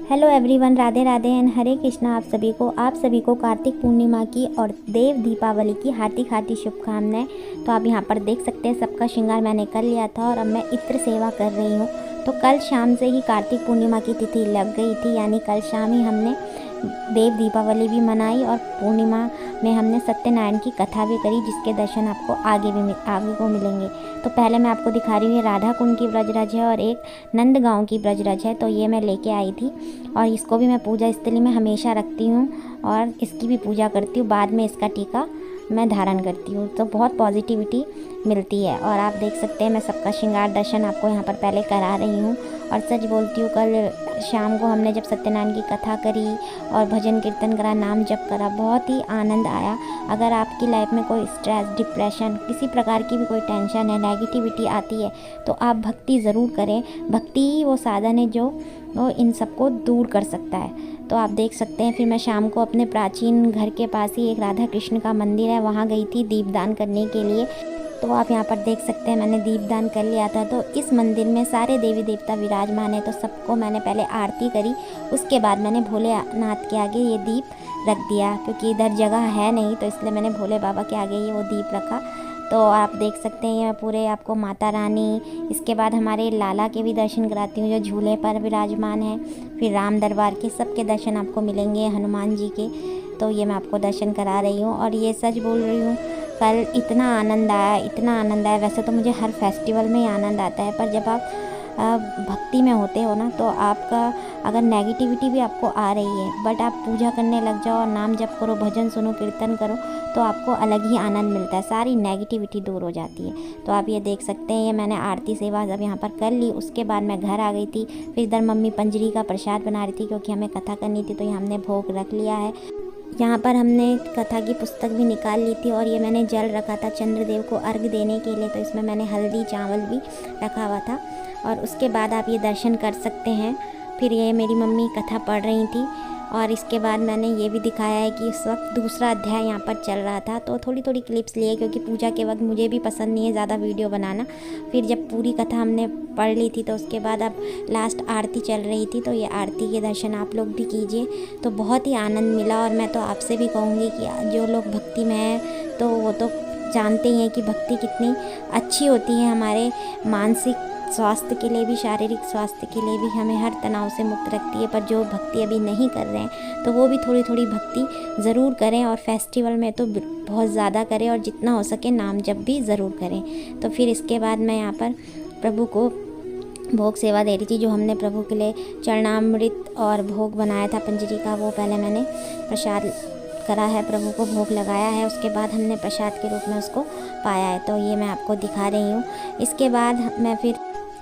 Hello everyone, Radhe Radhe and Hare Krishna. आप सभी को कार्तिक पूर्णिमा की और देव दीपावली की हार्दिक हार्दिक शुभकामनाएं। तो आप यहाँ पर देख सकते हैं सबका श्रृंगार मैंने कर लिया था और अब मैं इत्र सेवा कर रही हूँ। तो कल शाम से ही कार्तिक पूर्णिमा की तिथि लग गई थी, यानी कल शाम ही हमने देव दीपावली भी मनाई और पूर्णिमा में हमने सत्यनारायण की कथा भी करी, जिसके दर्शन आपको आगे को मिलेंगे। तो पहले मैं आपको दिखा रही हूँ, ये राधा कुंड की ब्रजरज है और एक नंदगांव की ब्रजरज है। तो ये मैं लेके आई थी और इसको भी मैं पूजा स्थली में हमेशा रखती हूँ और इसकी भी पूजा करती हूँ। बाद में इसका टीका मैं धारण करती हूँ, तो बहुत पॉजिटिविटी मिलती है। और आप देख सकते हैं मैं सबका श्रृंगार दर्शन आपको यहाँ पर पहले करा रही हूँ। और सच बोलती हूँ, कल शाम को हमने जब सत्यनारायण की कथा करी और भजन कीर्तन करा, नाम जप करा, बहुत ही आनंद आया। अगर आपकी लाइफ में कोई स्ट्रेस, डिप्रेशन, किसी प्रकार की भी कोई टेंशन है, नेगेटिविटी आती है, तो आप भक्ति ज़रूर करें। भक्ति ही वो साधन है जो इन सबको दूर कर सकता है। तो आप देख सकते हैं, फिर मैं शाम को अपने प्राचीन घर के पास ही एक राधा कृष्ण का मंदिर है, वहाँ गई थी दीपदान करने के लिए। तो आप यहाँ पर देख सकते हैं मैंने दीपदान कर लिया था। तो इस मंदिर में सारे देवी देवता विराजमान है, तो सबको मैंने पहले आरती करी, उसके बाद मैंने भोलेनाथ के आगे ये दीप रख दिया, क्योंकि इधर जगह है नहीं, तो इसलिए मैंने भोले बाबा के आगे ये वो दीप रखा। तो आप देख सकते हैं ये पूरे आपको माता रानी, इसके बाद हमारे लाला के भी दर्शन कराती हूँ जो झूले पर विराजमान है। फिर राम दरबार के सबके दर्शन आपको मिलेंगे, हनुमान जी के। तो ये मैं आपको दर्शन करा रही हूँ। और ये सच बोल रही हूँ, कल इतना आनंद आया, इतना आनंद आया। वैसे तो मुझे हर फेस्टिवल में ही आनंद आता है, पर जब आप भक्ति में होते हो ना, तो आपका अगर नेगेटिविटी भी आपको आ रही है, बट आप पूजा करने लग जाओ और नाम जप करो, भजन सुनो, कीर्तन करो, तो आपको अलग ही आनंद मिलता है, सारी नेगेटिविटी दूर हो जाती है। तो आप ये देख सकते हैं, ये मैंने आरती सेवा जब यहाँ पर कर ली, उसके बाद मैं घर आ गई थी। फिर इधर मम्मी पंजरी का प्रसाद बना रही थी, क्योंकि हमें कथा करनी थी, तो ये हमने भोग रख लिया है। यहाँ पर हमने कथा की पुस्तक भी निकाल ली थी और ये मैंने जल रखा था चंद्रदेव को अर्घ देने के लिए, तो इसमें मैंने हल्दी चावल भी रखा हुआ था। और उसके बाद आप ये दर्शन कर सकते हैं। फिर ये मेरी मम्मी कथा पढ़ रही थी और इसके बाद मैंने ये भी दिखाया है कि इस वक्त दूसरा अध्याय यहाँ पर चल रहा था, तो थोड़ी थोड़ी क्लिप्स लिए, क्योंकि पूजा के वक्त मुझे भी पसंद नहीं है ज़्यादा वीडियो बनाना। फिर जब पूरी कथा हमने पढ़ ली थी, तो उसके बाद अब लास्ट आरती चल रही थी, तो ये आरती के दर्शन आप लोग भी कीजिए, तो बहुत ही आनंद मिला। और मैं तो आपसे भी कहूँगी कि जो लोग भक्ति में हैं, तो वो तो जानते ही हैं कि भक्ति कितनी अच्छी होती है हमारे मानसिक स्वास्थ्य के लिए भी, शारीरिक स्वास्थ्य के लिए भी, हमें हर तनाव से मुक्त रखती है। पर जो भक्ति अभी नहीं कर रहे हैं, तो वो भी थोड़ी थोड़ी भक्ति ज़रूर करें, और फेस्टिवल में तो बहुत ज़्यादा करें, और जितना हो सके नाम जप भी ज़रूर करें। तो फिर इसके बाद मैं यहाँ पर प्रभु को भोग सेवा दे रही थी, जो हमने प्रभु के लिए चरणामृत और भोग बनाया था पंजरी का, वो पहले मैंने प्रसाद करा है, प्रभु को भोग लगाया है, उसके बाद हमने प्रसाद के रूप में उसको पाया है। तो ये मैं आपको दिखा रही हूँ। इसके बाद मैं फिर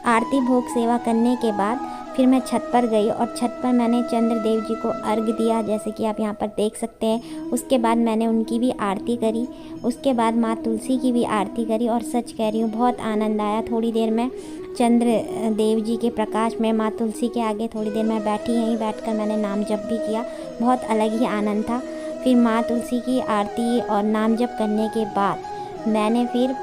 आरती भोग सेवा करने के बाद फिर मैं छत पर गई और छत पर मैंने चंद्रदेव जी को अर्घ दिया, जैसे कि आप यहाँ पर देख सकते हैं। उसके बाद मैंने उनकी भी आरती करी, उसके बाद माँ तुलसी की भी आरती करी। और सच कह रही हूँ, बहुत आनंद आया। थोड़ी देर में चंद्र देव जी के प्रकाश में माँ तुलसी के आगे थोड़ी देर मैं बैठी, यहीं बैठकर मैंने नाम जप भी किया, बहुत अलग ही आनंद था। फिर माँ तुलसी की आरती और नाम जप करने के बाद मैंने फिर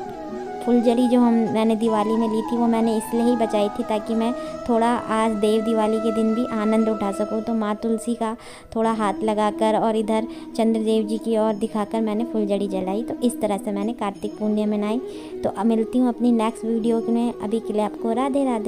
फुलझड़ी जो मैंने दिवाली में ली थी, वो मैंने इसलिए ही बचाई थी ताकि मैं थोड़ा आज देव दिवाली के दिन भी आनंद उठा सकूं। तो माँ तुलसी का थोड़ा हाथ लगाकर और इधर चंद्रदेव जी की ओर दिखाकर मैंने फुलझड़ी जलाई। तो इस तरह से मैंने कार्तिक पूर्णिमा मनाई। तो अब मिलती हूँ अपनी नेक्स्ट वीडियो में, अभी के लिए आपको राधे राधे।